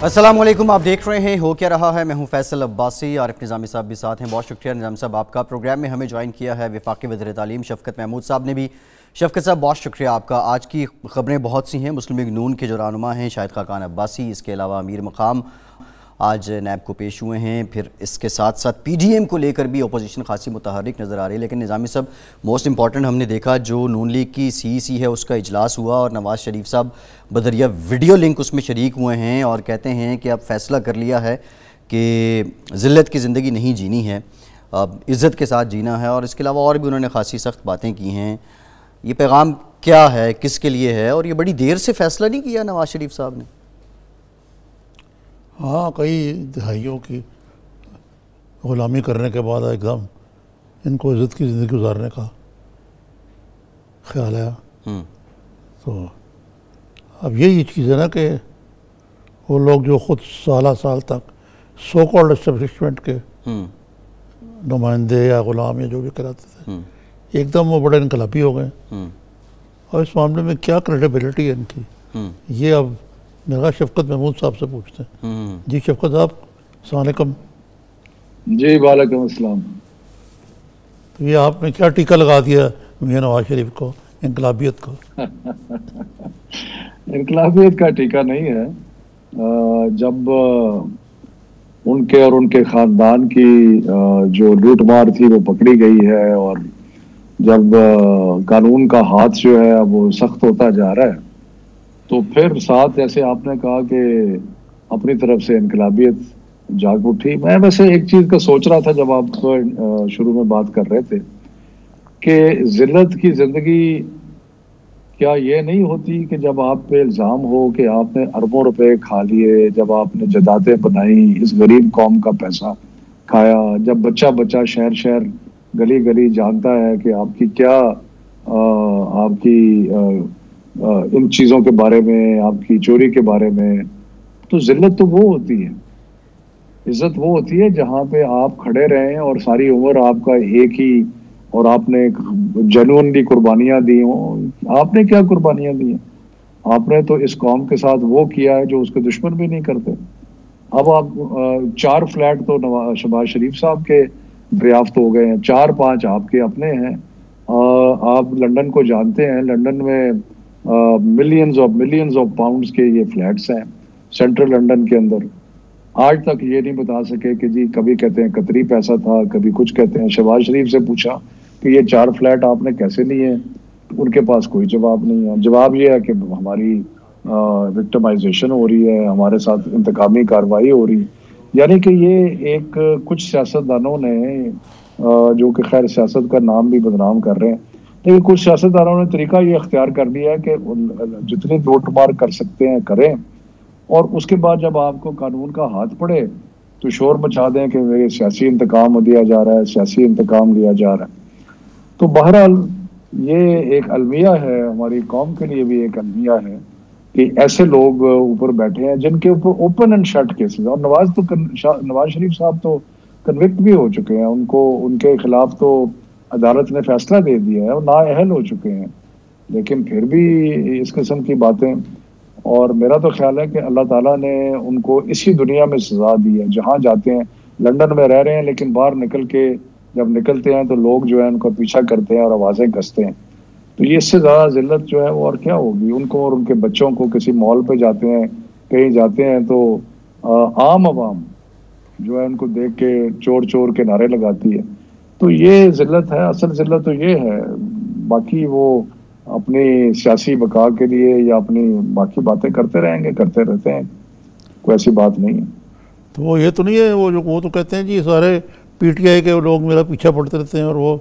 अस्सलाम वालेकुम, आप देख रहे हैं हो क्या रहा है। मैं हूं फैसल अब्बासी, आरिफ निज़ामी साहब भी साथ हैं। बहुत शुक्रिया निज़ाम साहब, आपका प्रोग्राम में हमें ज्वाइन किया है वफाकी वज़ीर तालीम शफ़क़त महमूद साहब ने भी। शफ़क़त साहब, बहुत शुक्रिया आपका। आज की ख़बरें बहुत सी हैं। मुस्लिम लीग नून के जो रहनुमा हैं शाहिद खाकान अब्बासी, इसके अलावा अमीर मकाम आज नैब को पेश हुए हैं। फिर इसके साथ साथ PDM को लेकर भी अपोजिशन खासी मुतहर्रिक नज़र आ रही है। लेकिन निज़ामी साहब, मोस्ट इंपॉर्टेंट हमने देखा जो नून लीग की CEC है उसका इजलास हुआ और नवाज़ शरीफ साहब बदरिया वीडियो लिंक उसमें शरीक हुए हैं और कहते हैं कि अब फैसला कर लिया है कि ज़िल्लत की ज़िंदगी नहीं जीनी है, अब इज़्ज़त के साथ जीना है। और इसके अलावा और भी उन्होंने खासी सख्त बातें की हैं। ये पैगाम क्या है, किसके लिए है, और ये बड़ी देर से फैसला नहीं किया नवाज़ शरीफ साहब ने? हाँ, कई दहाइयों की ग़ुलामी करने के बाद एकदम इनको इज़्ज़त की ज़िंदगी गुजारने का ख्याल आया। तो अब यही चीज़ है ना कि वो लोग जो ख़ुद साल तक सो कॉल्ड एस्टेब्लिशमेंट के नुमाइंदे या ग़ुलाम या जो भी कराते थे, एकदम वो बड़े इनकलाबी हो गए। और इस मामले में क्या क्रेडिबिलिटी है इनकी, ये अब मेरा शफ़क़त महमूद साहब से पूछते हैं। जी शफ़क़त साहब, अस्सलाम वालेकुम। जी वालेकुम अस्सलाम। तो ये आपने क्या टीका लगा दिया मियां नवाज शरीफ को, इनकलाबियत को? इनकलाबियत का टीका नहीं है। जब उनके और उनके ख़ानदान की जो लूटमार थी वो पकड़ी गई है और जब कानून का हाथ जो है अब वो सख्त होता जा रहा है, तो फिर साथ जैसे आपने कहा कि अपनी तरफ से इनकलाबियत जाग उठी। मैं वैसे एक चीज़ का सोच रहा था जब आप शुरू में बात कर रहे थे कि ज़िल्लत की ज़िंदगी क्या ये नहीं होती कि जब आप पे इल्ज़ाम हो कि आपने अरबों रुपए खा लिए, जब आपने जदातें बनाई, इस गरीब कौम का पैसा खाया, जब बच्चा बच्चा शहर शहर गली गली जानता है कि आपकी क्या आपकी इन चीज़ों के बारे में, आपकी चोरी के बारे में, तो ज़िल्लत तो वो होती है। इज़्ज़त वो होती है जहाँ पे आप खड़े रहें और सारी उम्र आपका एक ही, और आपने जेन्युइनली कुर्बानियाँ दी हों। आपने क्या कुर्बानियाँ दी हैं? आपने तो इस कौम के साथ वो किया है जो उसके दुश्मन भी नहीं करते। अब आप 4 फ्लैट तो शहबाज शरीफ साहब के दरियाफ्त हो गए हैं, 4-5 आपके अपने हैं। आप लंदन को जानते हैं, लंदन में मिलियंस ऑफ पाउंड्स के ये फ्लैट्स हैं सेंट्रल लंदन के अंदर। आज तक ये नहीं बता सके कि जी, कभी कहते हैं कतरी पैसा था, कभी कुछ कहते हैं। शहबाज शरीफ से पूछा कि ये 4 फ्लैट आपने कैसे लिए, उनके पास कोई जवाब नहीं है। जवाब ये है कि हमारी विक्टिमाइजेशन हो रही है, हमारे साथ इंतकामी कार्रवाई हो रही है। यानी कि ये एक कुछ सियासतदानों ने जो कि खैर सियासत का नाम भी बदनाम कर रहे हैं, लेकिन कुछ सियासतदानों ने तरीका ये अख्तियार कर लिया है कि जितनी लूटमार कर सकते हैं करें, और उसके बाद जब आपको कानून का हाथ पड़े तो शोर मचा दें कि ये सियासी इंतकाम दिया जा रहा है, सियासी इंतकाम लिया जा रहा है। तो बहरहाल ये एक अलमिया है, हमारी कौम के लिए भी एक अलमिया है कि ऐसे लोग ऊपर बैठे हैं जिनके ऊपर ओपन एंड शट केसेस। और नवाज शरीफ साहब तो कन्विक्ट भी हो चुके हैं, उनको उनके खिलाफ तो अदालत ने फैसला दे दिया है और नाअहल हो चुके हैं, लेकिन फिर भी इस किस्म की बातें। और मेरा तो ख्याल है कि अल्लाह ताला ने उनको इसी दुनिया में सजा दी है। जहाँ जाते हैं, लंदन में रह रहे हैं लेकिन बाहर निकल के जब निकलते हैं तो लोग जो है उनका पीछा करते हैं और आवाज़ें कसते हैं। तो ये इससे ज़्यादा ज़िल्लत जो है वो और क्या होगी उनको और उनके बच्चों को। किसी मॉल पे जाते हैं, कहीं जाते हैं तो आम आवाम जो है उनको देख के चोर चोर के नारे लगाती है। तो ये ज़िल्लत है, असल ज़िल्लत तो ये है। बाकी वो अपनी सियासी बका के लिए या अपनी बाकी बातें करते रहेंगे, करते रहते हैं, कोई ऐसी बात नहीं है। तो वो ये तो नहीं है वो तो कहते हैं जी सारे PTI के लोग मेरा पीछा पड़ते रहते हैं और वो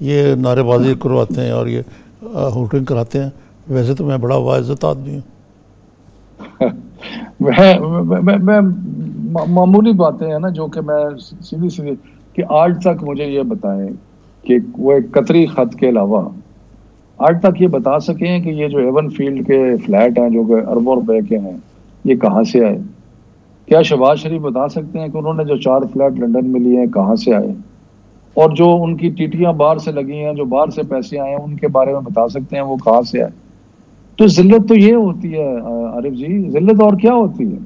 ये नारेबाजी करवाते हैं और ये होल्डिंग कराते हैं। वैसे तो मैं बड़ा वाइज़्ज़त आदमी हूँ। मैं मामूली बातें हैं ना जो कि मैं सीधी कि आज तक मुझे ये बताएं कि वो एक कतरी खत के अलावा आज तक ये बता सके हैं कि ये जो एवन फील्ड के फ्लैट हैं जो कि अरबों रुपए के हैं, ये कहाँ से आए? क्या शहबाज शरीफ बता सकते हैं कि उन्होंने जो 4 फ्लैट लंदन में लिए हैं कहाँ से आए? और जो उनकी टीटियां बाहर से लगी हैं, जो बाहर से पैसे आए हैं, उनके बारे में बता सकते हैं वो कहाँ से आए? तो जिल्लत तो ये होती है आरिफ जी, जिल्लत और क्या होती है?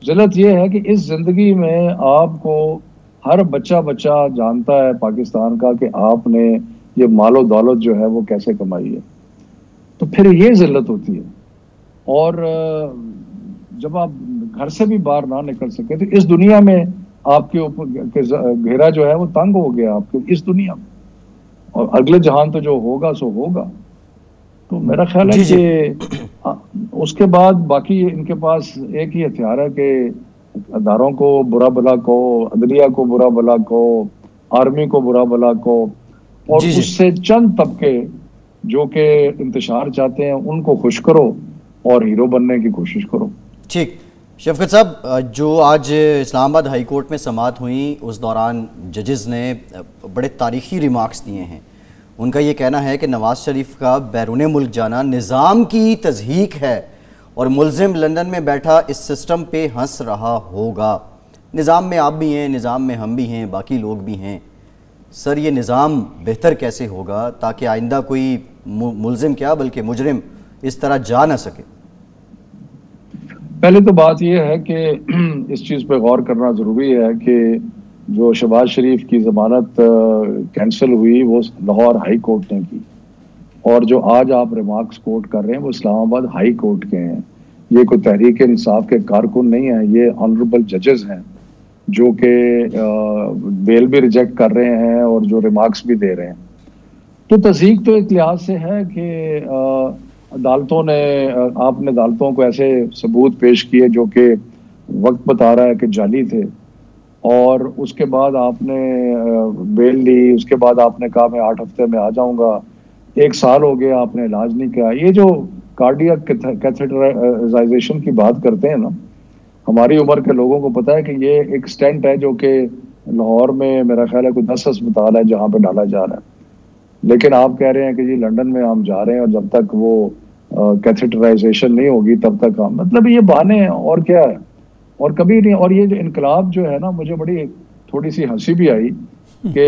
जिल्लत ये है कि इस जिंदगी में आपको हर बच्चा बच्चा जानता है पाकिस्तान का कि आपने ये मालो दौलत जो है वो कैसे कमाई है, तो फिर ये जिल्लत होती है। और जब आप घर से भी बाहर ना निकल सके तो इस दुनिया में आपके ऊपर घेरा जो है वो तंग हो गया आपके इस दुनिया में, और अगले जहान तो जो होगा सो होगा। तो मेरा ख्याल है कि उसके बाद बाकी इनके पास एक ही हथियार है कि अदारों को बुरा भला कहो, अदलिया को बुरा भला कहो, आर्मी को बुरा भला कहो, और उससे चंद तबके जो कि इंतशार चाहते हैं उनको खुश करो और हीरो बनने की कोशिश करो। ठीक, शफकत साहब, जो आज इस्लामाबाद हाई कोर्ट में समाअत हुई उस दौरान जजेस ने बड़े तारीखी रिमार्क्स दिए हैं। उनका ये कहना है कि नवाज शरीफ का बैरून मुल्क जाना निज़ाम की तज़हीक है और मुलजिम लंदन में बैठा इस सिस्टम पे हंस रहा होगा। निज़ाम में आप भी हैं, निज़ाम में हम भी हैं, बाकी लोग भी हैं। सर, ये निज़ाम बेहतर कैसे होगा ताकि आइंदा कोई मुलजिम क्या बल्कि मुजरिम इस तरह जा ना सके? पहले तो बात यह है कि इस चीज़ पे गौर करना ज़रूरी है कि जो शहबाज शरीफ की ज़मानत कैंसिल हुई वो लाहौर हाई कोर्ट ने की, और जो आज आप रिमार्क्स कोर्ट कर रहे हैं वो इस्लामाबाद हाई कोर्ट के हैं। ये कोई तहरीक इंसाफ के कारकुन नहीं है, ये ऑनरेबल जजेस हैं जो कि बेल भी रिजेक्ट कर रहे हैं और जो रिमार्क्स भी दे रहे हैं। तो तज़हीक तो एक लिहाज से है कि अदालतों ने आपने अदालतों को ऐसे सबूत पेश किए जो कि वक्त बता रहा है कि जाली थे, और उसके बाद आपने बेल ली, उसके बाद आपने कहा मैं 8 हफ्ते में आ जाऊंगा, 1 साल हो गया आपने इलाज नहीं किया। ये जो कार्डियक कैथेटराइजेशन की बात करते हैं ना, हमारी उम्र के लोगों को पता है कि ये एक स्टेंट है जो कि लाहौर में मेरा ख्याल है कोई 10 अस्पताल है जहाँ पे डाला जा रहा है, लेकिन आप कह रहे हैं कि जी लंदन में हम जा रहे हैं और जब तक वो कैथेटराइजेशन नहीं होगी तब तक हम, मतलब ये बहाने हैं और क्या है, और कभी नहीं। और ये जो इनकलाब जो है ना, मुझे बड़ी थोड़ी सी हंसी भी आई कि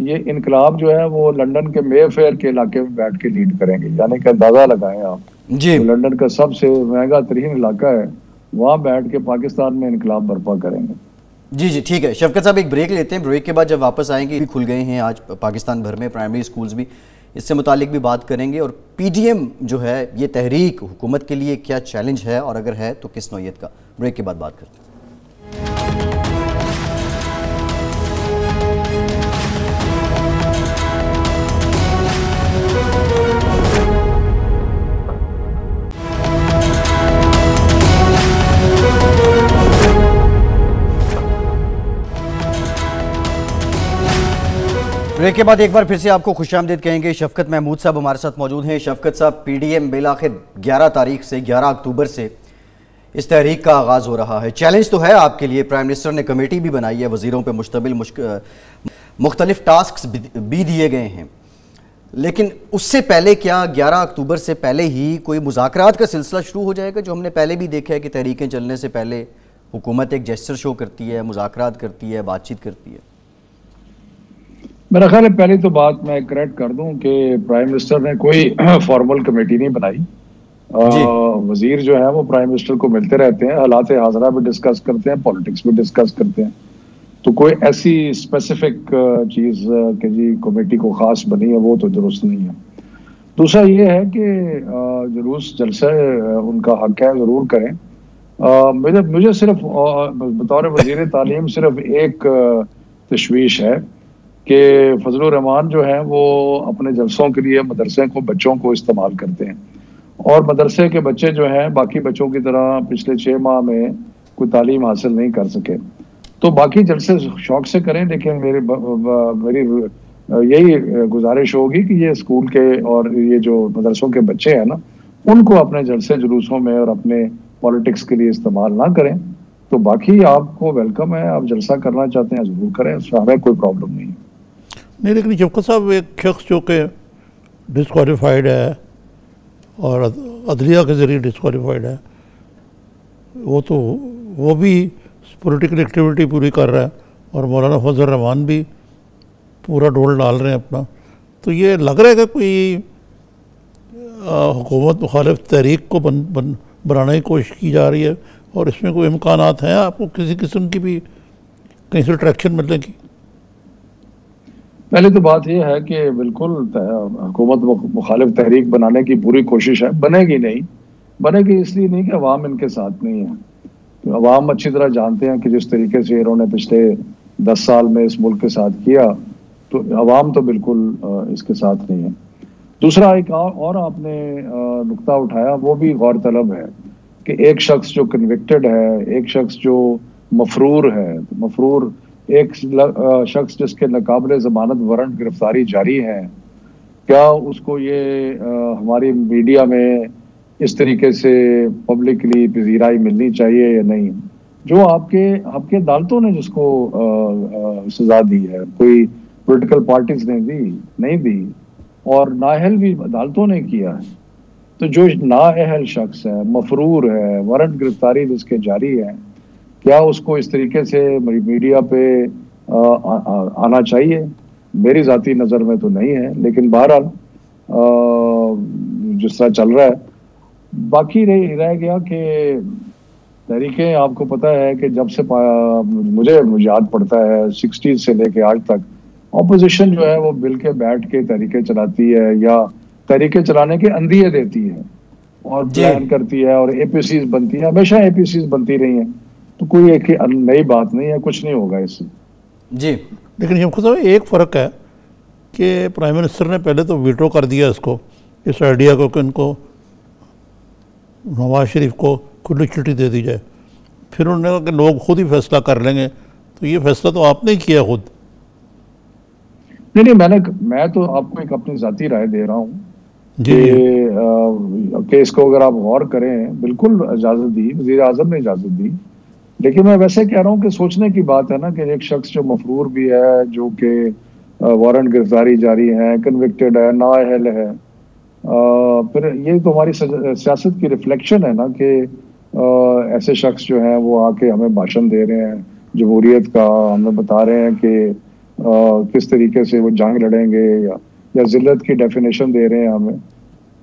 ये इनकलाब जो है वो लंदन के मे फेयर के इलाके में बैठ के लीड करेंगे, यानी कि अंदाजा लगाएं आप जी, तो लंदन का सबसे महंगा तरीन इलाका है, वहां बैठ के पाकिस्तान में इनकलाब बर्पा करेंगे। जी जी, ठीक है शफकत साहब, एक ब्रेक लेते हैं। ब्रेक के बाद जब वापस आएंगे, खुल गए हैं आज पाकिस्तान भर में प्राइमरी स्कूल्स भी, इससे मुतालिक भी बात करेंगे, और पीडीएम जो है ये तहरीक हुकूमत के लिए क्या चैलेंज है और अगर है तो किस नौयत का। ब्रेक के बाद बात करते हैं। ब्रेक के बाद एक बार फिर से आपको खुशामदीद कहेंगे। शफकत महमूद साहब हमारे साथ मौजूद हैं। शफकत साहब, पीडीएम बिलाखिर 11 तारीख से 11 अक्टूबर से इस तहरीक का आगाज़ हो रहा है। चैलेंज तो है आपके लिए, प्राइम मिनिस्टर ने कमेटी भी बनाई है, वज़ीरों पे मुश्तमिल मुख्तलिफ टास्क्स भी दिए गए हैं, लेकिन उससे पहले क्या 11 अक्टूबर से पहले ही कोई मुज़ाकरात का सिलसिला शुरू हो जाएगा? जो हमने पहले भी देखा है कि तहरीकें चलने से पहले हुकूमत एक जेस्चर शो करती है, मुज़ाकरात करती है, बातचीत करती है। मेरा ख्याल है पहली तो बात मैं करेक्ट कर दूं कि प्राइम मिनिस्टर ने कोई फॉर्मल कमेटी नहीं बनाई। वजीर जो है वो प्राइम मिनिस्टर को मिलते रहते हैं, हालात हाज़रा भी डिस्कस करते हैं, पॉलिटिक्स भी डिस्कस करते हैं, तो कोई ऐसी स्पेसिफिक चीज़ कि जी कमेटी को खास बनी है वो तो दुरुस्त नहीं है। दूसरा ये है कि जुलूस जलसे उनका हक है, ज़रूर करें। मुझे सिर्फ बतौर वज़ीर तालीम सिर्फ एक तशवीश है कि फजलुर रहमान जो है वो अपने जलसों के लिए मदरसे को, बच्चों को इस्तेमाल करते हैं, और मदरसे के बच्चे जो हैं बाकी बच्चों की तरह पिछले 6 माह में कोई तालीम हासिल नहीं कर सके। तो बाकी जलसे शौक से करें, लेकिन मेरी यही गुजारिश होगी कि ये स्कूल के और ये जो मदरसों के बच्चे हैं ना, उनको अपने जलसे जुलूसों में और अपने पॉलिटिक्स के लिए इस्तेमाल ना करें। तो बाकी आपको वेलकम है, आप जलसा करना चाहते हैं ज़रूर करें, उसमें हमें कोई प्रॉब्लम नहीं है। नहीं, लेकिन शफकत साहब, एक शख्स जो कि डिस्क्वालीफाइड है और अदलिया के ज़रिए डिस्क्वालीफाइड है, वो भी पॉलिटिकल एक्टिविटी पूरी कर रहा है, और मौलाना फजल रहमान भी पूरा डोल डाल रहे हैं अपना। तो ये लग रहा है कि कोई हुकूमत मुखालिफ तहरीक को बनाने की कोशिश की जा रही है, और इसमें कोई इम्कानात हैं आपको किसी किस्म की भी कहीं से ट्रैक्शन मिलने की? पहले तो बात यह है कि बिल्कुल हुकूमत मुखालिफ तहरीक बनाने की पूरी कोशिश है, बनेगी नहीं। बनेगी इसलिए नहीं कि अवाम इनके साथ नहीं है। तो अवाम अच्छी तरह जानते हैं कि जिस तरीके से इन्होंने पिछले 10 साल में इस मुल्क के साथ किया, तो अवाम तो बिल्कुल इसके साथ नहीं है। दूसरा एक और आपने नुक्ता उठाया, वो भी गौर तलब है कि एक शख्स जो कन्विक्टेड है, एक शख्स जो मफरूर है, मफरूर एक शख्स जिसके नाकाबिले जमानत वारंट गिरफ्तारी जारी है, क्या उसको ये हमारी मीडिया में इस तरीके से पब्लिकली पजीराई मिलनी चाहिए या नहीं? जो आपके अदालतों ने जिसको सजा दी है, कोई पॉलिटिकल पार्टीज ने नहीं दी, और नाअहल भी अदालतों ने किया है। तो जो नाअहल शख्स है, मफरूर है, वारंट गिरफ्तारी जिसके जारी है, क्या उसको इस तरीके से मीडिया पे आना चाहिए? मेरी जाती नज़र में तो नहीं है, लेकिन बहरहाल जिस तरह चल रहा है। बाकी रह गया कि तहरीकें, आपको पता है कि जब से मुझे याद पड़ता है 60 से लेके आज तक, ऑपोजिशन जो है वो बिल के बैठ के तहरीकें चलाती है या तहरीकें चलाने के अंदिये देती है और प्लान करती है और एपीसीज बनती है, हमेशा एपीसीज बनती रही हैं। तो कोई एक नई बात नहीं है, कुछ नहीं होगा इससे जी। लेकिन शमखुद साहब, एक फ़र्क है कि प्राइम मिनिस्टर ने पहले तो वीटो कर दिया इसको, इस आइडिया को कि इनको नवाज शरीफ को खुली चिट्ठी दे दी जाए। फिर उन्होंने कहा कि लोग खुद ही फैसला कर लेंगे। तो ये फैसला तो आपने ही किया खुद। नहीं, मैं तो आपको एक अपनी जाती राय दे रहा हूँ कि इसको अगर आप गौर करें, बिल्कुल इजाजत दी, वज़ीर आज़म ने इजाजत दी। लेकिन मैं वैसे कह रहा हूँ कि सोचने की बात है ना कि एक शख्स जो मफरूर भी है, जो कि वारंट गिरफ्तारी जारी है, कन्विक्टेड है, नाअहल है, फिर ये तो हमारी सियासत की रिफ्लेक्शन है ना कि ऐसे शख्स जो हैं वो आके हमें भाषण दे रहे हैं जमहूरियत का, हमें बता रहे हैं कि किस तरीके से वो जंग लड़ेंगे या जिल्लत की डेफिनेशन दे रहे हैं हमें।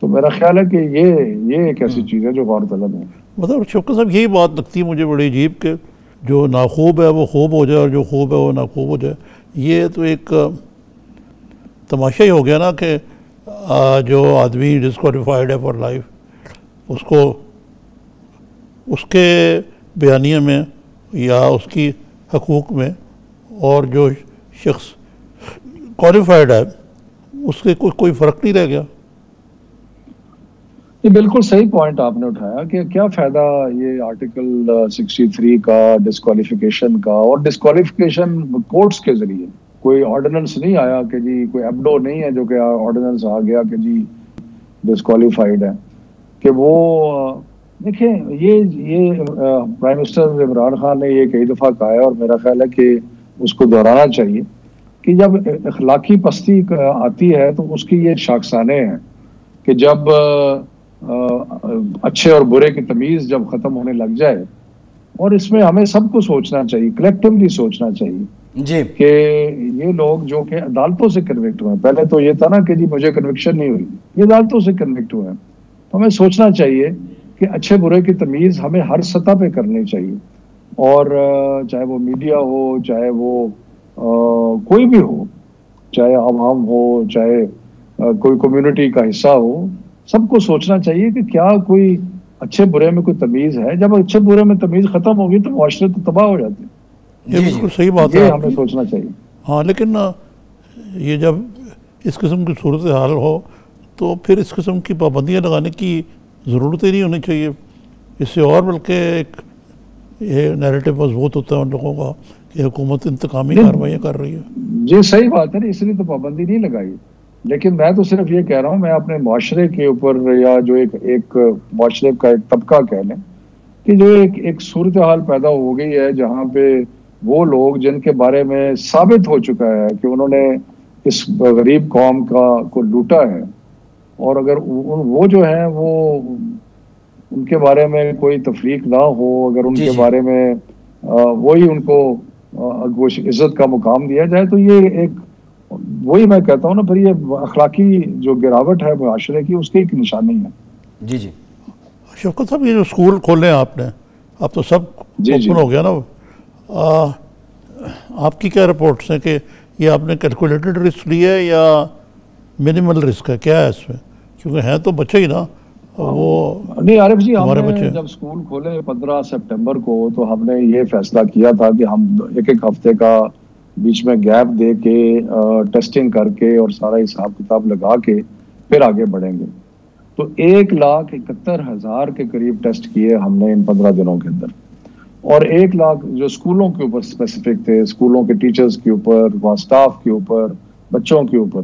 तो मेरा ख्याल है कि ये एक ऐसी चीज़ है जो गौर तलब है। मतलब शौकत साहब, यही बात लगती है मुझे बड़ी अजीब कि जो नाखूब है वो खूब हो जाए और जो खूब है वो नाखूब हो जाए। ये तो एक तमाशा ही हो गया ना कि जो आदमी डिस्क्वालीफाइड है फॉर लाइफ, उसको उसके बयानिया में या उसकी हकूक़ में, और जो शख्स क्वालिफाइड है उसके कोई फ़र्क नहीं रह गया। ये बिल्कुल सही पॉइंट आपने उठाया कि क्या फ़ायदा ये आर्टिकल 63 का, डिस्क्वालिफिकेशन का, और डिस्क्वालिफिकेशन कोर्ट्स के ज़रिए, कोई ऑर्डिनेंस नहीं आया कि जी, कोई एब्डो नहीं है जो कि ऑर्डिनेंस आ गया कि जी डिस्क्वालिफाइड है। कि वो देखिए, ये प्राइम मिनिस्टर इमरान खान ने ये कई दफ़ा कहा है और मेरा ख्याल है कि उसको दोहराना चाहिए कि जब अखलाकी पस्ती आती है तो उसकी ये शाखसाने हैं कि जब अच्छे और बुरे की तमीज़ जब ख़त्म होने लग जाए, और इसमें हमें सबको सोचना चाहिए, कलेक्टिवली सोचना चाहिए जी, कि ये लोग जो कि अदालतों से कन्विक्ट हुए, पहले तो ये था ना कि जी मुझे कन्विक्शन नहीं हुई, ये अदालतों से कन्विक्ट हुए हैं, तो हमें सोचना चाहिए कि अच्छे बुरे की तमीज़ हमें हर सतह पे करनी चाहिए। और चाहे वो मीडिया हो, चाहे वो कोई भी हो, चाहे आवाम हो, चाहे कोई कम्युनिटी का हिस्सा हो, सबको सोचना चाहिए कि क्या कोई अच्छे बुरे में कोई तमीज़ है। जब अच्छे बुरे में तमीज़ ख़त्म होगी तो मुआशरे तो तबाह हो जाते हैं। ये बिल्कुल सही बात है, हमें सोचना चाहिए। हाँ, लेकिन ये जब इस किस्म की सूरत हाल हो तो फिर इस किस्म की पाबंदियाँ लगाने की ज़रूरत ही नहीं होनी चाहिए। इससे और बल्कि एक ये नैरेटिव मजबूत होता है उन लोगों का कि हुकूमत इंतकामी कार्रवाइयाँ कर रही है। जी सही बात है, इसलिए तो पाबंदी नहीं लगाई। लेकिन मैं तो सिर्फ ये कह रहा हूँ, मैं अपने माशरे के ऊपर, या जो एक माशरे का एक तबका कह लें, कि जो एक सूरत हाल पैदा हो गई है जहाँ पे वो लोग जिनके बारे में साबित हो चुका है कि उन्होंने इस गरीब कौम को लूटा है, और अगर वो जो है वो उनके बारे में कोई तफरीक ना हो, अगर उनके बारे में वही उनको इज्जत का मुकाम दिया जाए, तो ये एक वही मैं कहता हूँ ना, फिर ये अखलाकी जो गिरावट है मुआशरे की, उसकी एक निशानी है। जी जी। शौकत साहब, ये जो स्कूल खोले हैं आपने, अब तो सब जी जी। ओपन हो गया ना, आपकी क्या रिपोर्ट्स हैं कि ये आपने कैलकुलेटेड रिस्क लिया है या मिनिमल रिस्क है, क्या है इसमें? क्योंकि हैं तो बच्चे ही ना वो। नहीं आरिफ जी, हमारे हमने बच्चे जब स्कूल खोले 15 सितंबर को, तो हमने ये फैसला किया था कि हम एक एक हफ्ते का बीच में गैप दे के टेस्टिंग करके और सारा हिसाब किताब लगा के फिर आगे बढ़ेंगे। तो 1,71,000 के करीब टेस्ट किए हमने इन 15 दिनों के अंदर, और 1 लाख जो स्कूलों के ऊपर स्पेसिफिक थे, स्कूलों के टीचर्स के ऊपर, वहाँ स्टाफ के ऊपर, बच्चों के ऊपर।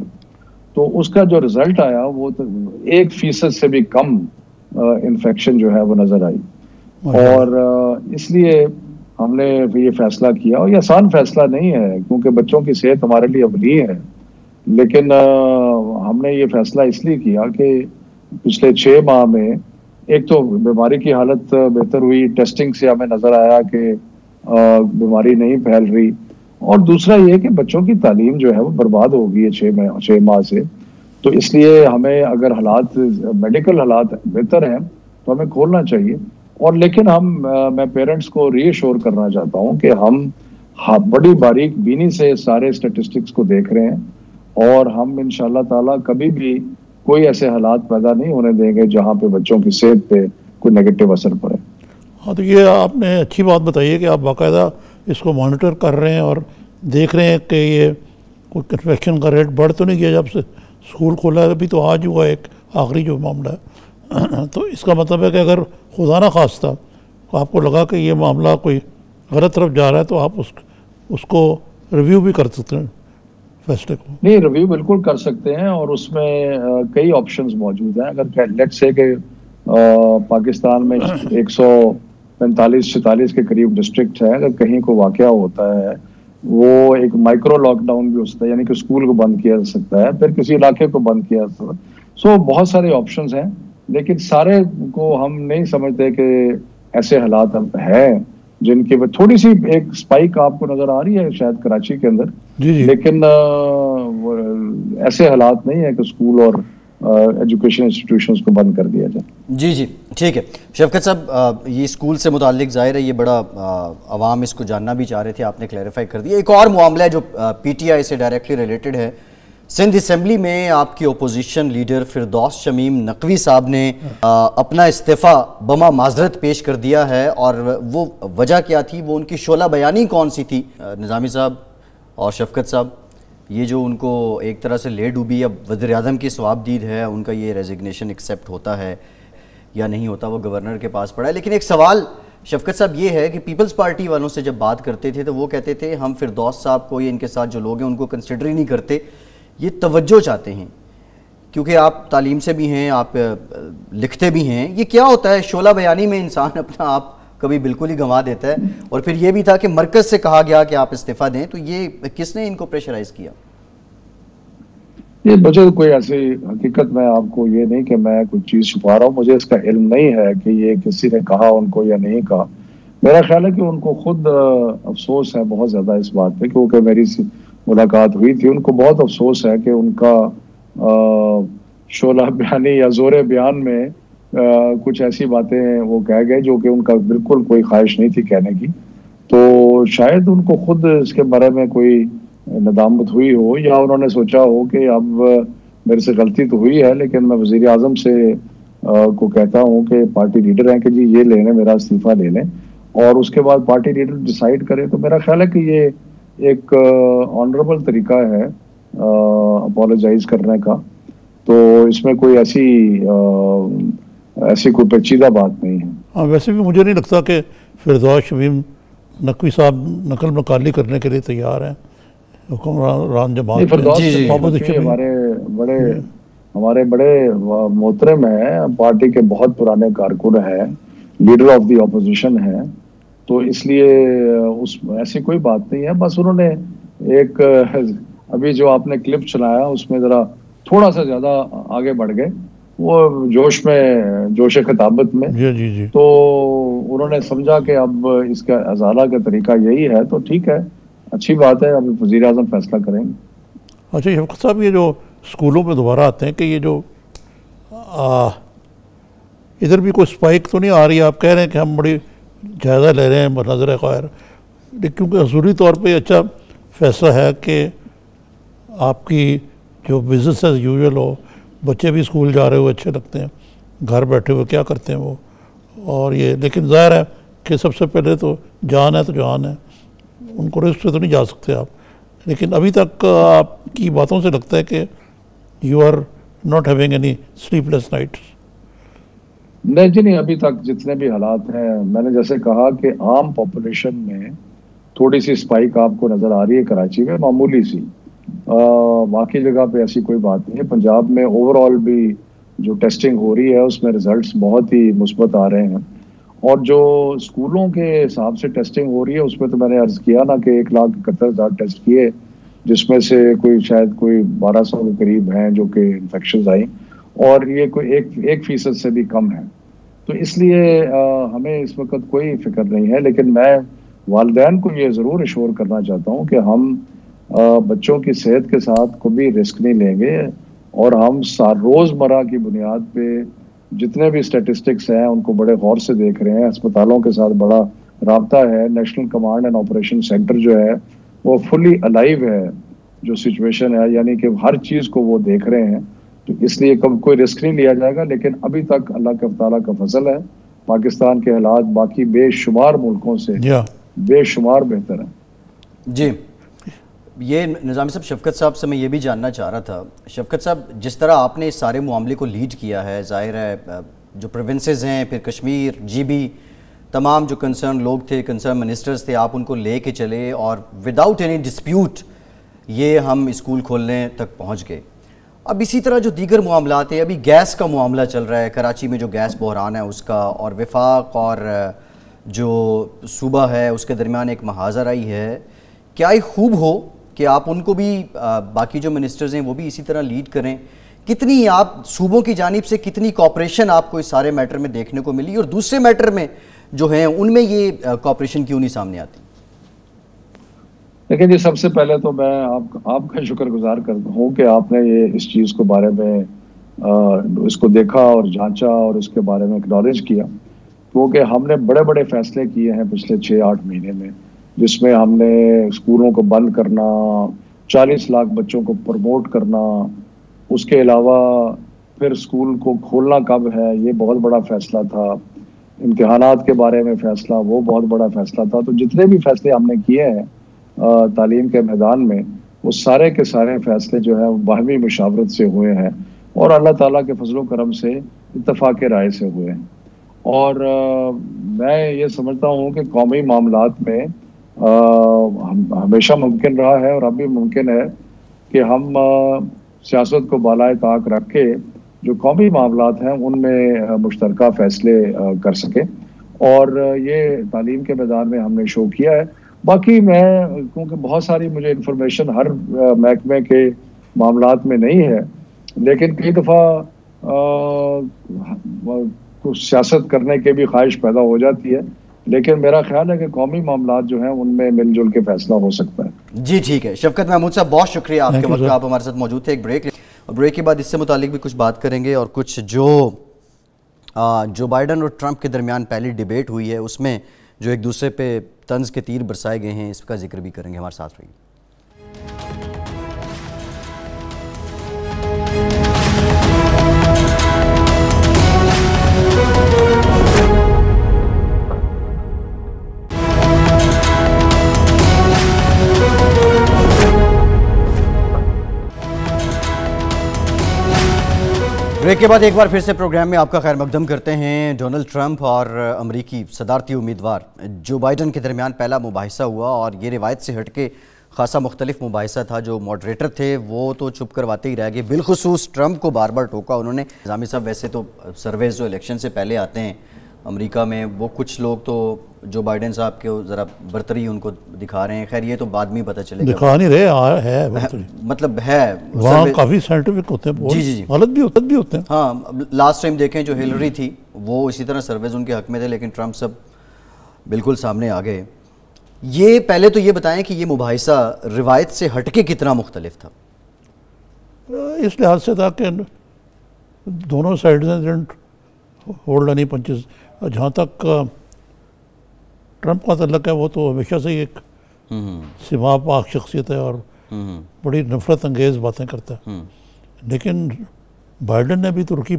तो उसका जो रिजल्ट आया वो तो 1% से भी कम इन्फेक्शन जो है वो नजर आई। और इसलिए हमने ये फैसला किया, और ये आसान फैसला नहीं है क्योंकि बच्चों की सेहत हमारे लिए अवली है, लेकिन हमने ये फैसला इसलिए किया कि पिछले 6 माह में एक तो बीमारी की हालत बेहतर हुई, टेस्टिंग से हमें नजर आया कि बीमारी नहीं फैल रही, और दूसरा ये कि बच्चों की तालीम जो है वो बर्बाद हो गई है 6 माह से। तो इसलिए हमें अगर हालात, मेडिकल हालात बेहतर हैं तो हमें खोलना चाहिए। और लेकिन मैं पेरेंट्स को रीअश्योर करना चाहता हूँ कि हम बड़ी बारीक बीनी से सारे स्टेटिस्टिक्स को देख रहे हैं, और हम इंशाल्लाह ताला कभी भी कोई ऐसे हालात पैदा नहीं होने देंगे जहाँ पे बच्चों की सेहत पे कोई नेगेटिव असर पड़े। हाँ, तो ये आपने अच्छी बात बताई है कि आप बाकायदा इसको मॉनिटर कर रहे हैं और देख रहे हैं कि ये कोई इन्फेक्शन का रेट बढ़ तो नहीं गया जब से स्कूल खोला है। अभी तो आज हुआ एक आखिरी जो मामला है तो इसका मतलब है कि अगर खुदा ना खास्ता तो आपको लगा कि ये मामला कोई गलत तरफ जा रहा है तो आप उसको रिव्यू भी कर सकते हैं फैसले को। नहीं, रिव्यू बिल्कुल कर सकते हैं, और उसमें कई ऑप्शंस मौजूद हैं। अगर लेट्स से कि पाकिस्तान में 145-46 के करीब डिस्ट्रिक्ट है, अगर कहीं को वाकया होता है, वो एक माइक्रो लॉकडाउन भी हो सकता है, यानी कि स्कूल को बंद किया जा सकता है, फिर किसी इलाके को बंद किया जा सकता है। सो बहुत सारे ऑप्शंस हैं, लेकिन सारे को हम नहीं समझते कि ऐसे हालात हैं जिनकी थोड़ी सी एक स्पाइक आपको नजर आ रही है शायद कराची के अंदर, लेकिन ऐसे हालात नहीं है कि स्कूल और एजुकेशन इंस्टीट्यूशंस को बंद कर दिया जाए। जी जी, ठीक है शफकत साहब, ये स्कूल से मुताल्लिक ज़ाहिर है ये बड़ा अवाम इसको जानना भी चाह रहे थे, आपने क्लैरिफाई कर दिया। एक और मामला है जो पीटीआई से डायरेक्टली रिलेटेड है। सिंध असम्बली में आपकी ओपोजिशन लीडर फिरदौस शमीम नकवी साहब ने अपना इस्तीफ़ा बमा माजरत पेश कर दिया है, और वो वजह क्या थी, वो उनकी शोला बयानी कौन सी थी? निज़ामी साहब और शफकत साहब, ये जो उनको एक तरह से ले डूबी, अब वज़ीर आज़म की सवाबदीद है, उनका ये रेजिग्नेशन एक्सेप्ट होता है या नहीं होता, वो गवर्नर के पास पड़ा है। लेकिन एक सवाल शफकत साहब ये है कि पीपल्स पार्टी वालों से जब बात करते थे तो वो कहते थे हम फिरदौस साहब को, ये इनके साथ जो लोग हैं उनको कंसिडर ही नहीं करते, ये तवज्जो चाहते हैं, क्योंकि आप तालीम से भी हैं, आप लिखते भी हैं। ये क्या होता है? शोला बयानी में इंसान अपना आप कभी बिल्कुल ही गंवा देता है, और फिर ये भी था कि मरकज से कहा गया कि आप इस्तीफा दें, तो ये किसने इनको प्रेशराइज किया? ये मुझे कोई ऐसी हकीकत में आपको ये नहीं कि मैं कुछ चीज छुपा रहा हूँ, मुझे इसका इल्म नहीं है कि ये किसी ने कहा उनको या नहीं कहा। मेरा ख्याल है कि उनको खुद अफसोस है बहुत ज्यादा इस बात पे, क्योंकि मेरी मुलाकात हुई थी, उनको बहुत अफसोस है कि उनका शोला बयानी या जोरे बयान में कुछ ऐसी बातें वो कह गए जो कि उनका बिल्कुल कोई ख्वाहिश नहीं थी कहने की। तो शायद उनको खुद इसके बारे में कोई नदामत हुई हो, या उन्होंने सोचा हो कि अब मेरे से गलती तो हुई है, लेकिन मैं वजीर आजम से को कहता हूँ कि पार्टी लीडर हैं कि जी ये ले लें, मेरा इस्तीफा ले लें, और उसके बाद पार्टी लीडर डिसाइड करे। तो मेरा ख्याल है कि ये एक ऑनरेबल तरीका है अपोलोजाइज करने का, तो इसमें कोई ऐसी कोई पेचीदा बात नहीं है। हाँ, वैसे भी मुझे नहीं लगता कि फिरदौस शमीम नकवी साहब नकल मकाली करने के लिए तैयार हैं हुक्मरान जमात। हमारे बड़े मोहतरम हैं, पार्टी के बहुत पुराने कारकुन हैं, लीडर ऑफ द ऑपोजिशन हैं, तो इसलिए उस ऐसी कोई बात नहीं है। बस उन्होंने एक अभी जो आपने क्लिप चलाया उसमें जरा थोड़ा सा ज्यादा आगे बढ़ गए, वो जोश खिताबत में। जी। तो उन्होंने समझा कि अब इसका अजाला का तरीका यही है, तो ठीक है, अच्छी बात है, अब वज़ीर आज़म फैसला करेंगे। अच्छा शफकत साहब, ये जो स्कूलों में दोबारा आते हैं कि ये जो इधर भी कोई स्पाइक तो नहीं आ रही है? आप कह रहे हैं कि हम बड़ी जायज़ा ले रहे हैं नज़र खैर, क्योंकि असूली तौर पे अच्छा फैसला है कि आपकी जो बिज़नेस एज यूजुअल हो, बच्चे भी स्कूल जा रहे हुए अच्छे लगते हैं, घर बैठे हुए क्या करते हैं वो, और ये लेकिन ज़ाहिर है कि सबसे पहले तो जान है तो जान है, उनको रिस्क से तो नहीं जा सकते आप। लेकिन अभी तक आपकी बातों से लगता है कि you are not having any sleepless nights. नहीं जी, नहीं, अभी तक जितने भी हालात हैं, मैंने जैसे कहा कि आम पॉपुलेशन में थोड़ी सी स्पाइक आपको नजर आ रही है कराची में, मामूली सी। बाकी जगह पे ऐसी कोई बात नहीं है। पंजाब में ओवरऑल भी जो टेस्टिंग हो रही है उसमें रिजल्ट्स बहुत ही मुस्बत आ रहे हैं, और जो स्कूलों के हिसाब से टेस्टिंग हो रही है उसमें तो मैंने अर्ज किया ना कि 1,71,000 टेस्ट किए, जिसमें से शायद कोई 1200 के करीब हैं जो कि इन्फेक्शन आई, और ये कोई 1% से भी कम है। तो इसलिए हमें इस वक्त कोई फिक्र नहीं है। लेकिन मैं वालिदैन को ये ज़रूर इश्योर करना चाहता हूँ कि हम बच्चों की सेहत के साथ कोई रिस्क नहीं लेंगे, और हम रोज़मर्रा की बुनियाद पे जितने भी स्टेटिस्टिक्स हैं उनको बड़े गौर से देख रहे हैं। अस्पतालों के साथ बड़ा राब्ता है। National command and operation centre जो है वो फुली अलाइव है जो सिचुएशन है, यानी कि हर चीज़ को वो देख रहे हैं। तो इसलिए कब कोई रिस्क नहीं लिया जाएगा। लेकिन अभी तक अल्लाह के ताला का फजल है, पाकिस्तान के हालात बाकी बेशुमार मुल्कों से बेशुमार बेहतर है। जी, ये निज़ामी साहब, शफकत साहब से मैं ये भी जानना चाह रहा था। शफकत साहब, जिस तरह आपने इस सारे मामले को लीड किया है, जाहिर है जो प्रोविंसेस हैं, फिर कश्मीर, GB, तमाम जो कंसर्न लोग थे, कंसर्न मिनिस्टर्स थे, आप उनको ले के चले और विदाउट एनी डिस्प्यूट ये हम स्कूल खोलने तक पहुँच गए। अब इसी तरह जो दीगर मामलात है, अभी गैस का मामला चल रहा है, कराची में जो गैस बहरान है उसका, और वफाक और जो सूबा है उसके दरमियान एक महाजराई है। क्या ये खूब हो कि आप उनको भी बाकी जो मिनिस्टर्स हैं वो भी इसी तरह लीड करें? कितनी आप सूबों की जानिब से कितनी कॉपरेशन आपको इस सारे मैटर में देखने को मिली, और दूसरे मैटर में जो हैं उनमें ये कॉपरेशन क्यों नहीं सामने आती? देखिए जी, सबसे पहले तो मैं आपका शुक्रगुजार करता हूँ कि आपने ये इस चीज़ को बारे में इसको देखा और जांचा और उसके बारे में एक्नॉलेज किया, क्योंकि हमने बड़े बड़े फैसले किए हैं पिछले 6-8 महीने में, जिसमें हमने स्कूलों को बंद करना, 40 लाख बच्चों को प्रमोट करना, उसके अलावा फिर स्कूल को खोलना कब है ये बहुत बड़ा फैसला था, इम्तिहानात के बारे में फैसला वो बहुत बड़ा फैसला था। तो जितने भी फैसले हमने किए हैं तालीम के मैदान में, वो सारे के सारे फैसले जो है बाहमी मुशावरत से हुए हैं और अल्लाह ताला के फजलो करम से इत्तफाक राय से हुए हैं। और मैं ये समझता हूँ कि कौमी मामलात में हमेशा मुमकिन रहा है और अब भी मुमकिन है कि हम सियासत को बालाए ताक रख के जो कौमी मामलात हैं उनमें मुश्तरका फैसले कर सकें, और ये तालीम के मैदान में हमने शो किया है। बाकी मैं, क्योंकि बहुत सारी मुझे इंफॉर्मेशन हर महकमे के मामलात में नहीं है, लेकिन कई दफ़ा कुछ सियासत करने के भी ख्वाहिश पैदा हो जाती है, लेकिन मेरा ख्याल है कि कौमी मामलात जो हैं उनमें मिलजुल के फैसला हो सकता है। जी ठीक है। शफकत महमूद साहब, बहुत शुक्रिया आपके वक्त, आप हमारे साथ मौजूद थे। एक ब्रेक, और ब्रेक के बाद इससे मुतालिक भी कुछ बात करेंगे, और कुछ जो बाइडन और ट्रंप के दरमियान पहली डिबेट हुई है उसमें जो एक दूसरे पे तंज के तीर बरसाए गए हैं, इसका जिक्र भी करेंगे। हमारे साथ रहिए। ब्रेक के बाद एक बार फिर से प्रोग्राम में आपका खैर मकदम करते हैं। डोनाल्ड ट्रंप और अमरीकी सदारती उम्मीदवार जो बाइडन के दरमियान पहला मुबाहिसा हुआ, और ये रिवायत से हटके खासा मुख्तलिफ मुबाहिसा था। जो मॉडरेटर थे वो तो चुप करवाते ही रह गए, बिलखुसूस ट्रंप को बार बार टोका उन्होंने। निज़ामी साहब, वैसे तो सर्वेज जो इलेक्शन से पहले आते हैं अमेरिका में, वो कुछ लोग तो जो बाइडन साहब के ज़रा बर्तरी उनको दिखा रहे हैं। खैर ये तो बाद में पता चलेगा, दिखा नहीं रहे, है मतलब है वहाँ काफ़ी साइंटिफिक होते हैं, जी जी जी, गलत भी होते हैं। हाँ, लास्ट टाइम देखें जो हिलरी थी वो इसी तरह सर्वेज उनके हक में थे, लेकिन ट्रंप सब बिल्कुल सामने आ गए। ये पहले तो ये बताएं कि ये मुबाहिसा रिवायत से हटके कितना मुख्तलिफ था? इस लिहाज से था कि दोनों साइड ने डिडंट होल्ड एनी पंचेस। जहाँ तक ट्रंप का तल्लक है, वो तो हमेशा से ही एक सिमा पाक शख्सियत है और बड़ी नफरत अंगेज़ बातें करता है। लेकिन बाइडेन ने भी तुर्की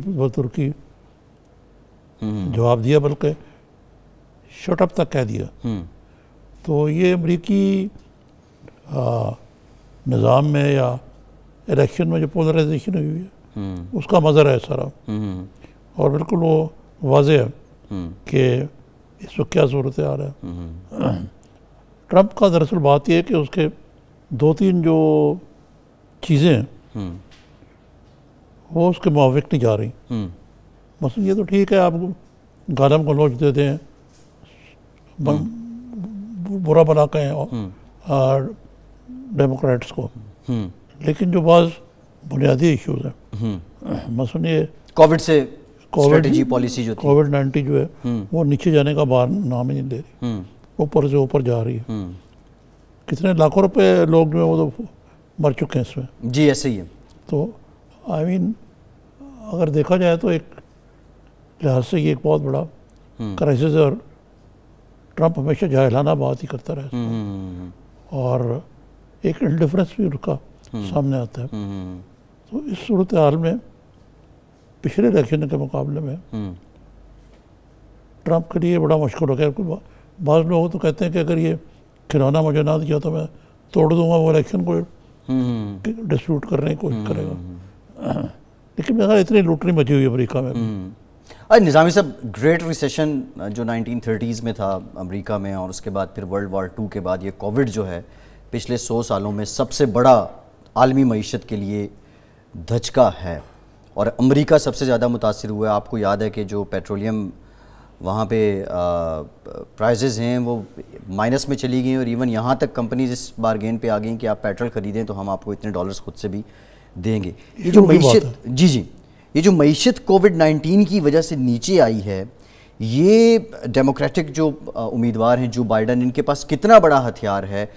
जवाब दिया, बल्कि शट अप तक कह दिया। तो ये अमरीकी निज़ाम में या इलेक्शन में जो पोलराइजेशन हुई है उसका मज़र है सारा। और बिल्कुल वो वाज़ेह है कि इस वक्त क्या सूरत आ रहा है। ट्रंप का दरअसल बात यह है कि उसके 2-3 जो चीज़ें हैं वो उसके मुआविक नहीं जा रही। मसलन ये तो ठीक है, आप गालम गलौज देते हैं, बुरा भला कहें और डेमोक्रेट्स को, लेकिन जो बाज़ बुनियादी इश्यूज हैं, मसलन ये कोविड से स्ट्रेटजी पॉलिसी जो थी, कोविड-19 जो है वो नीचे जाने का बार नाम ही नहीं ले रही, ऊपर से ऊपर जा रही है। कितने लाखों रुपए लोग जो है वो तो मर चुके हैं इसमें। जी ऐसे ही है। तो आई मीन अगर देखा जाए तो एक लिहाज से ये एक बहुत बड़ा क्राइसिस है, और ट्रंप हमेशा जाहिलाना बात ही करता रहा और एक इंडिफरेंस भी उनका सामने आता है। तो इस सूरत हाल में पिछले इलेक्शन के मुकाबले में ट्रंप के लिए बड़ा मुश्किल हो गया। बाज़ लोग तो कहते हैं कि अगर ये खिलौना मुझे ना दिया तो मैं तोड़ दूंगा वो इलेक्शन को, डिस्प्यूट करने की कोशिश करेगा। लेकिन मेरा इतनी लूटरी मची हुई अमेरिका में। निज़ामी साहब, ग्रेट रिसेशन जो 1930s में था अमेरिका में, और उसके बाद फिर वर्ल्ड वॉर 2 के बाद ये कोविड जो है पिछले 100 सालों में सबसे बड़ा आलमी मईशत के लिए धचका है, और अमेरिका सबसे ज़्यादा मुतासिर हुआ है। आपको याद है कि जो पेट्रोलियम वहाँ पे प्राइजेज़ हैं वो माइनस में चली गई, और इवन यहाँ तक कंपनीज इस बारगेन पे आ गई कि आप पेट्रोल ख़रीदें तो हम आपको इतने डॉलर्स खुद से भी देंगे। ये जो मईशत, जी ये जो मईशत कोविड-19 की वजह से नीचे आई है, ये डेमोक्रेटिक जो उम्मीदवार हैं जो बाइडन, इनके पास कितना बड़ा हथियार है,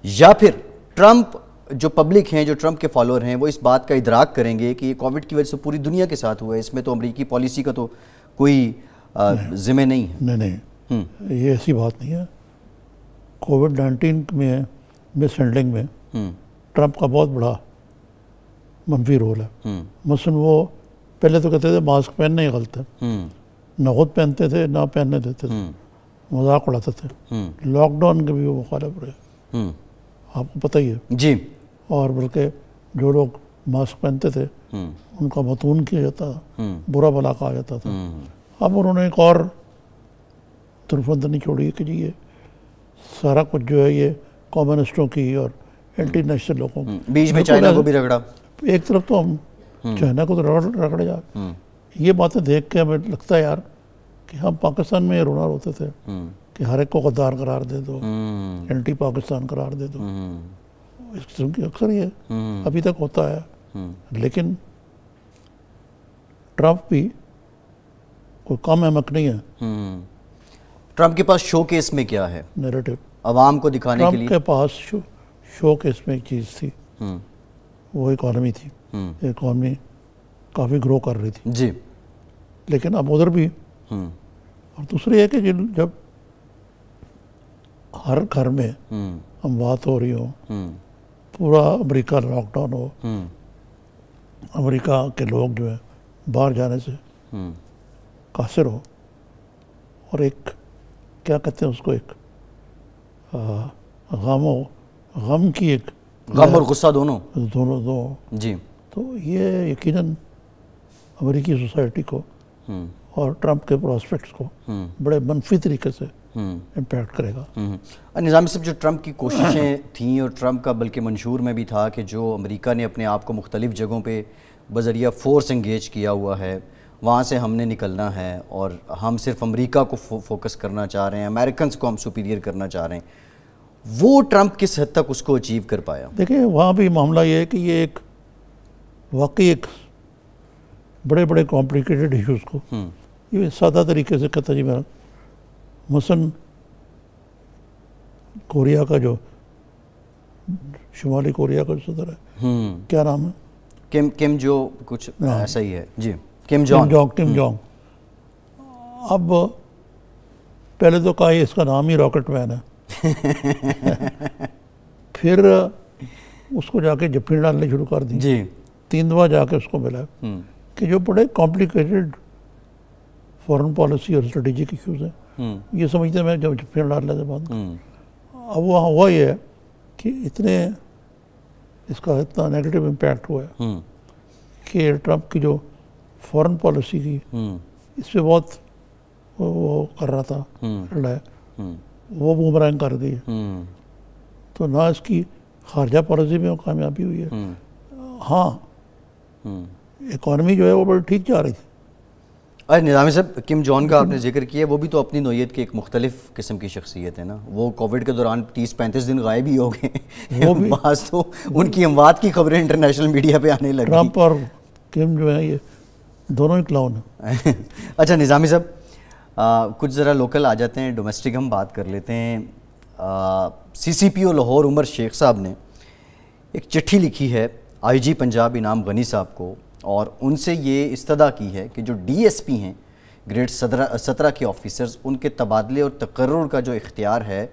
या फिर ट्रंप जो पब्लिक हैं, जो ट्रंप के फॉलोअर हैं, वो इस बात का इदराक करेंगे कि ये कोविड की वजह से पूरी दुनिया के साथ हुआ है, इसमें तो अमेरिकी पॉलिसी का तो कोई जिम्मे नहीं है। नहीं, ये ऐसी बात नहीं है। कोविड-19 में मिस हैंडलिंग में ट्रंप का बहुत बड़ा मनफी रोल है। मसलन वो पहले तो कहते थे मास्क पहनना ही गलत है, ना खुद पहनते थे ना पहनने देते थे, मजाक उड़ाते थे। लॉकडाउन के भी वो मुखालिफ रहे, आपको पता ही है जी। और बल्कि जो लोग मास्क पहनते थे उनका मतून किया जाता था, बुरा भला कहा जाता था। अब उन्होंने एक और तुरफंद नहीं छोड़ी कि जी ये सारा कुछ जो है ये कम्युनिस्टों की और एंटी नेशनल लोगों की, बीच में चाइना को भी रगड़ा। एक तरफ तो हम चाइना को तो रगड़े जा, ये बातें देख के हमें लगता है यार कि हम पाकिस्तान में रोना रोते थे कि हर एक को गद्दार करार दे दो, एंटी पाकिस्तान करार दे दो। इस किस्म की अक्सर ये अभी तक होता है। लेकिन ट्रंप भी कोई कम अहमक नहीं है। ट्रंप के पास शो केस में क्या है, नैरेटिव अवाम को दिखाने के लिए? ट्रंप के पास शो केस में एक चीज़ थी, वो इकॉनमी थी। इकॉनमी काफ़ी ग्रो कर रही थी जी, लेकिन अब उधर भी। और दूसरी है कि जब हर घर में हम बात हो रही हो, पूरा अमेरिका लॉकडाउन हो, अमेरिका के लोग जो है बाहर जाने से कासिर हो, और एक क्या कहते हैं उसको, एक गम की एक गम और गुस्सा दोनों दो जी। तो ये यकीनन अमेरिकी सोसाइटी को और ट्रंप के प्रोस्पेक्ट्स को बड़े मनफी तरीके से इम्पैक्ट करेगा। निज़ामी साहब, जो ट्रंप की कोशिशें थीं, और ट्रंप का बल्कि मंशूर में भी था कि जो अमेरिका ने अपने आप को मुख्तलिफ जगहों पे बज़रिया फोर्स इंगेज किया हुआ है, वहाँ से हमने निकलना है और हम सिर्फ अमेरिका को फोकस करना चाह रहे हैं, अमेरिकन को हम सुपीरियर करना चाह रहे हैं, वो ट्रंप किस हद तक उसको अचीव कर पाया? देखिए, वहाँ भी मामला ये है कि ये एक वाकई एक बड़े बड़े कॉम्प्लिकेटेड इश्यूज़ को ये सादा तरीके से कहता जी मेरा, मसलन कोरिया का जो शुमाली कोरिया का जो सदर है, क्या नाम है, किम जो कुछ ऐसा ही है जी, किम जोंग। अब पहले तो कहा इसका नाम ही रॉकेट मैन है फिर उसको जाके जप्फी डालने शुरू कर दी जी। 3 दफा जाके उसको मिला कि जो बड़े कॉम्प्लिकेटेड फॉरेन पॉलिसी और स्ट्रेटेजिक इश्यूज हैं ये समझते मैं जब जप्फी डालने से बाद अब वहाँ हुआ ये है कि इतने इसका इतना नेगेटिव इम्पैक्ट हुआ है कि ट्रंप की जो फॉरेन पॉलिसी की इस पर बहुत वो कर रहा था वो बूमरैंग कर गई तो ना इसकी खारजा पॉलिसी में कामयाबी हुई है। हाँ, इकॉनमी जो है वो बड़ी ठीक जा रही थी। अरे निज़ामी साहब, किम जॉन का आपने जिक्र किया, वो भी तो अपनी नौयत की एक मुख्तलिफ किस्म की शख्सियत है ना। वो कोविड के दौरान 30-35 दिन गायब ही हो गए वो भी बास तो उनकी अमवात की खबरें इंटरनेशनल मीडिया पे आने लगी। ट्रंप और किम जो है ये दोनों ही क्लाउन हैं अच्छा निज़ामी साहब, कुछ ज़रा लोकल आ जाते हैं, डोमेस्टिक हम बात कर लेते हैं। CCPO लाहौर उमर शेख साहब ने एक चिट्ठी लिखी है IG पंजाब इनाम गनी साहब को और उनसे ये इस्तदा की है कि जो DSP हैं ग्रेड 17 के ऑफिसर्स, उनके तबादले और तकर्रुर का जो इख्तियार है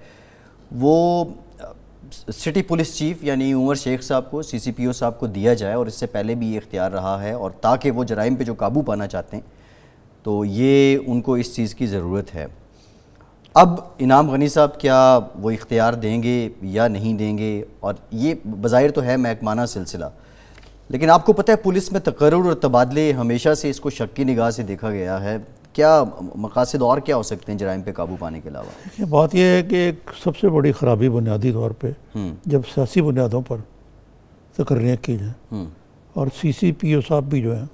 वो सिटी पुलिस चीफ यानी उमर शेख साहब को, CCPO साहब को दिया जाए। और इससे पहले भी ये इख्तियार रहा है और ताकि वो जराइम पे जो काबू पाना चाहते हैं तो ये उनको इस चीज़ की ज़रूरत है। अब इनाम गनी साहब क्या वो इख्तियार देंगे या नहीं देंगे? और ये बज़ाहिर तो है महकमाना सिलसिला, लेकिन आपको पता है पुलिस में तकर्रुर और तबादले हमेशा से इसको शक की निगाह से देखा गया है। क्या मकासद और क्या हो सकते हैं जराइम पे काबू पाने के अलावा? देखिए, बात यह है कि एक सबसे बड़ी ख़राबी बुनियादी तौर पे जब सियासी बुनियादों पर तकर्रियाँ की जाए और CCPO साहब भी जो है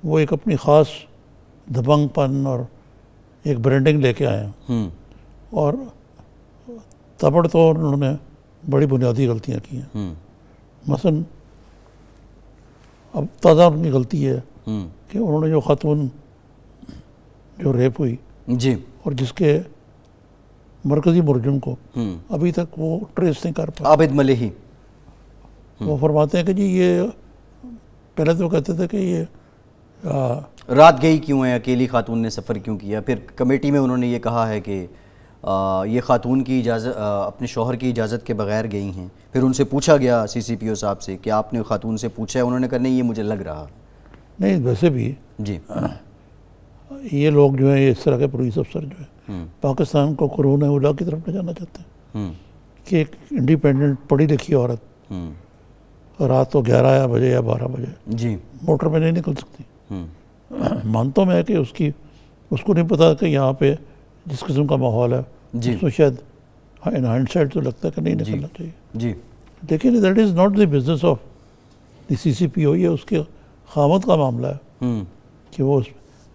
वो एक अपनी ख़ास दबंगपन और एक ब्रांडिंग लेके आए हैं और ताबड़तोड़ उन्होंने बड़ी बुनियादी गलतियाँ की हैं। मसलन अब ताज़ा उनकी गलती है कि उन्होंने जो खातून जो रेप हुई जी और जिसके मरकज़ी मुलजिम को अभी तक वो ट्रेस नहीं कर पाए, आबिद मलेही, वो फरमाते हैं कि जी ये पहले तो कहते थे कि ये रात गई क्यों है, अकेली खातून ने सफ़र क्यों किया। फिर कमेटी में उन्होंने ये कहा है कि ये खातून की इजाज़त अपने शौहर की इजाज़त के बगैर गई हैं। फिर उनसे पूछा गया CCPO साहब से कि आपने खातून से पूछा है? उन्होंने कहा नहीं, ये मुझे लग रहा नहीं। वैसे भी जी ये लोग जो है इस तरह के पुलिस अफसर जो है पाकिस्तान को कुरून उला की तरफ ले जाना चाहते हैं कि एक इंडिपेंडेंट पढ़ी लिखी औरत रात को 11 बजे या 12 बजे जी मोटर में नहीं निकल सकती। मानता हूं मैं कि उसको नहीं पता कि यहाँ पे जिस किस्म का माहौल है उसमें शायद इन हाइंडसाइट तो लगता है कि नहीं निकलना चाहिए जी। लेकिन that is not the business of the CCPO, ये उसके खामत का मामला है कि वो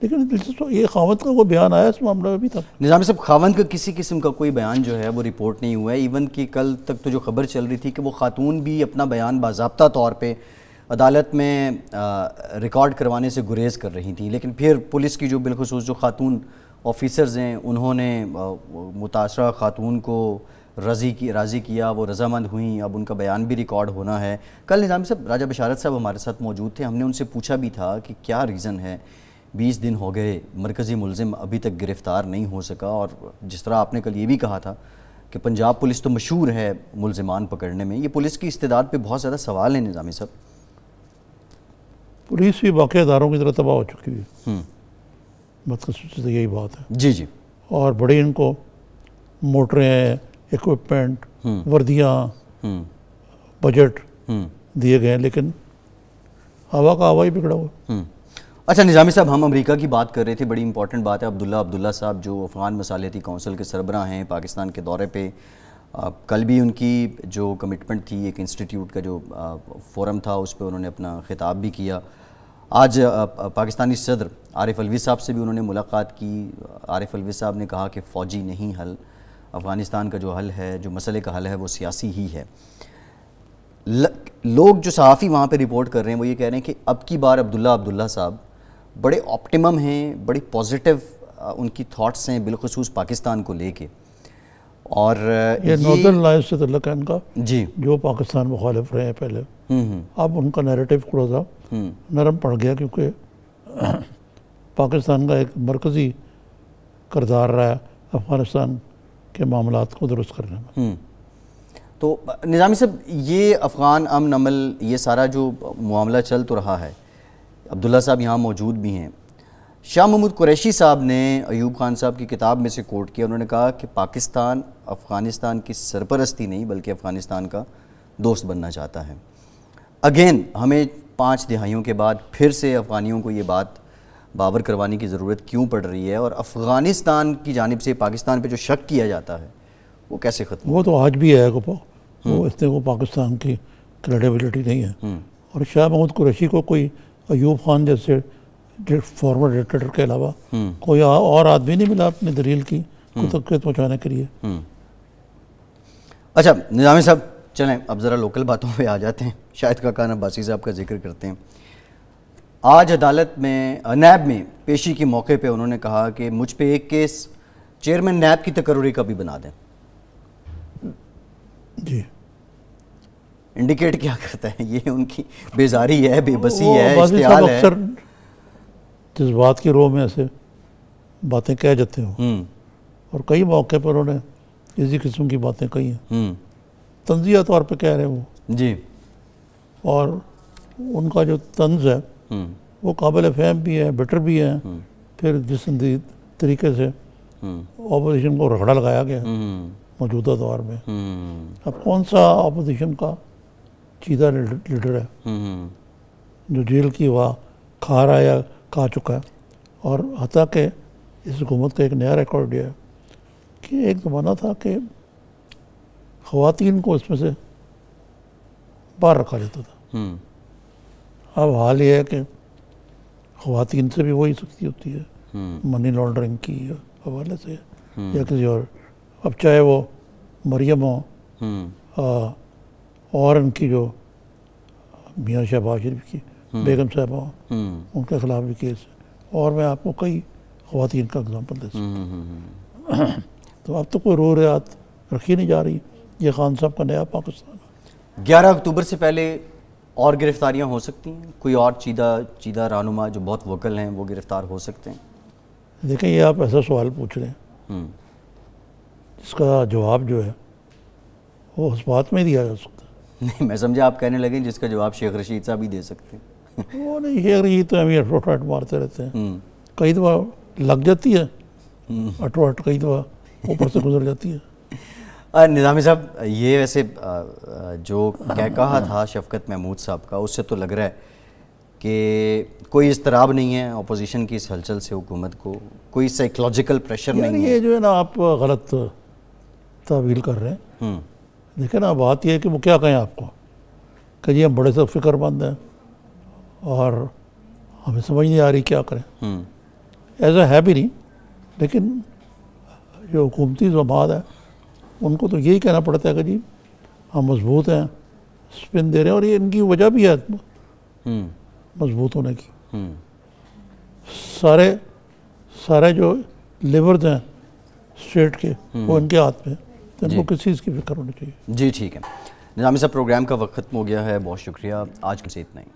लेकिन दिलचस्प ये खावत का कोई बयान आया इस मामले में अभी तक? निज़ामी साहब, खावत का किसी किस्म का कोई बयान जो है वो रिपोर्ट नहीं हुआ है। इवन कि कल तक तो जो खबर चल रही थी कि वो खातून भी अपना बयान बाज़ाब्ता तौर पे अदालत में रिकॉर्ड करवाने से गुरेज कर रही थी, लेकिन फिर पुलिस की जो बिलखुसूस जो खातून ऑफिसर्स हैं उन्होंने मुतासरा खातून को राज़ी किया, वो रजामंद हुई। अब उनका बयान भी रिकॉर्ड होना है। कल निज़ामी साहब राजा बशारत साहब हमारे साथ मौजूद थे, हमने उनसे पूछा भी था कि क्या रीज़न है 20 दिन हो गए मरकज़ी मुलजिम अभी तक गिरफ़्तार नहीं हो सका। और जिस तरह आपने कल ये भी कहा था कि पंजाब पुलिस तो मशहूर है मुलजिमान पकड़ने में, ये पुलिस की इस्तेदाद पे बहुत ज़्यादा सवाल है निज़ामी साहब। पुलिस भी बाकी अदारों की तरह तबाह हो चुकी है, बदकिस्मती से यही बात है। जी जी। और बड़ी इनको मोटरें, इक्विपमेंट, वर्दियाँ, बजट दिए गए हैं, लेकिन हवा का हवा ही बिगड़ा हुआ। अच्छा निज़ामी साहब, हम अमेरिका की बात कर रहे थे, बड़ी इंपॉर्टेंट बात है। अब्दुल्ला साहब जो अफ़गान मसालियाती कौंसिल के सरबराह हैं, पाकिस्तान के दौरे पे, कल भी उनकी जो कमिटमेंट थी, एक इंस्टीट्यूट का जो फोरम था उस पर उन्होंने अपना खिताब भी किया। आज पाकिस्तानी सदर आरिफ अलवी साहब से भी उन्होंने मुलाकात की। आरिफ अलवी साहब ने कहा कि फ़ौजी नहीं हल, अफ़गानिस्तान का जो हल है, जो मसले का हल है वो सियासी ही है। लोग जो सहाफ़ी वहाँ पे रिपोर्ट कर रहे हैं वो ये कह रहे हैं कि अब की बार अब्दुल्ला साहब बड़े ऑप्टिमम हैं, बड़ी पॉजिटिव उनकी थॉट्स हैं बिलखुसूस पाकिस्तान को लेके। और ये नॉर्दर्न लाइन्स से तल्लुक़ है इनका जी, जो पाकिस्तान मुखालिफ रहे हैं पहले, अब उनका नैरेटिव थोड़ा सा नरम पड़ गया, क्योंकि पाकिस्तान का एक मरकज़ी किरदार रहा है अफ़गानिस्तान के मामलात को दुरुस्त करने में। तो निज़ामी साहब, ये अफ़गान अमन अमल, ये सारा जो मामला चल तो रहा है, अब्दुल्ला साहब यहाँ मौजूद भी हैं। शाह महमूद कुरैशी साहब ने अयूब खान साहब की किताब में से कोट किया, उन्होंने कहा कि पाकिस्तान अफ़गानिस्तान की सरपरस्ती नहीं बल्कि अफ़गानिस्तान का दोस्त बनना चाहता है। अगेन हमें 5 दिहाइयों के बाद फिर से अफ़गानियों को ये बात बावर करवाने की ज़रूरत क्यों पड़ रही है, और अफ़गानिस्तान की जानिब से पाकिस्तान पे जो शक किया जाता है वो कैसे ख़त्म? वो तो आज भी है, वो इससे वो पाकिस्तान की क्रेडिबिलिटी नहीं है। और शाह महमूद कुरैशी को कोई अयूब खान जैसे फॉर्मर डिक्टेटर के अलावा कोई और आदमी नहीं मिला अपनी दलील की को तकलीफ पहुँचाने के लिए। अच्छा निज़ामी साहब, चलें अब ज़रा लोकल बातों पे आ जाते हैं। शाहिद खाकान अब्बासी साहब का जिक्र करते हैं। आज अदालत में नैब में पेशी के मौके पे उन्होंने कहा कि मुझ पे एक केस चेयरमैन नैब की तकर्री का भी बना दें। जी, इंडिकेट क्या करता है? ये उनकी बेजारी है, बेबसी है, इश्तियाल है। अक्सर जज्बात की रोह में ऐसे बातें कह जाते हो, और कई मौके पर उन्होंने इसी किस्म की बातें कही हैं, तंज़िया तौर पे कह रहे हैं वो जी। और उनका जो तंज़ है वो काबिल फ़हम भी है, बेटर भी है। फिर जिस तरीके से ऑपोजिशन को रगड़ा लगाया गया मौजूदा दौर में, अब कौन सा ऑपोजिशन का चीदा लीडर है जो जेल की हवा खा रहा है या खा चुका है? और हता के इस हुकूमत का एक नया रिकॉर्ड यह है कि एक ज़माना था कि ख़वातीन को इसमें से बाहर रखा जाता था। अब हाल ये है कि ख़वातीन से भी वही सख्ती होती है मनी लॉन्ड्रिंग की हवाले से या किसी अब चाहे वो मरियम हो और इनकी जो मियाँ शहबाज शरीफ की बेगम साहबा हो, उनके ख़िलाफ़ भी केस है। और मैं आपको कई ख़वातीन का एग्जाम्पल दे सकता हूँ। तो अब तो कोई रो रियात रखी नहीं जा रही। ये खान साहब का नया पाकिस्तान है। 11 अक्टूबर से पहले और गिरफ्तारियां हो सकती हैं? कोई और चीदा रहनुमा जो बहुत वोकल हैं वो गिरफ्तार हो सकते हैं? देखें, ये आप ऐसा सवाल पूछ रहे हैं जिसका जवाब जो है वो उस बात में दिया जा सकता है। नहीं, मैं समझा आप कहने लगे जिसका जवाब शेख रशीद साहब ही दे सकते हैं। वो नहीं, शेख रशीद तो हमें अटोट मारते रहते हैं। कई दफ़ा लग जाती है अटोट, कई दफ़ा ऊपर से गुजर जाती है। निज़ामी साहब, ये वैसे जो कहा था शफकत महमूद साहब का, उससे तो लग रहा है कि कोई इस्तराब नहीं है अपोजिशन की इस हलचल से हुकूमत को, कोई साइकोलॉजिकल प्रेशर नहीं है। ये जो है ना, आप गलत तावील कर रहे हैं। देखिए ना, बात यह है कि वो क्या कहें आपको कि जी हम बड़े से फ़िक्रमंद हैं और हमें समझ नहीं आ रही क्या करें। ऐसा है भी नहीं, लेकिन जो हुकूमती जमात है उनको तो यही कहना पड़ता है कि जी हम मजबूत हैं, स्पिन दे रहे हैं। और ये इनकी वजह भी है मजबूत होने की। सारे जो लेवर्स हैं स्टेट के वो इनके हाथ में, तो इनको किस चीज़ की फिक्र होनी चाहिए। जी ठीक है निज़ामी साहब, प्रोग्राम का वक्त खत्म हो गया है। बहुत शुक्रिया, आज के से इतना ही।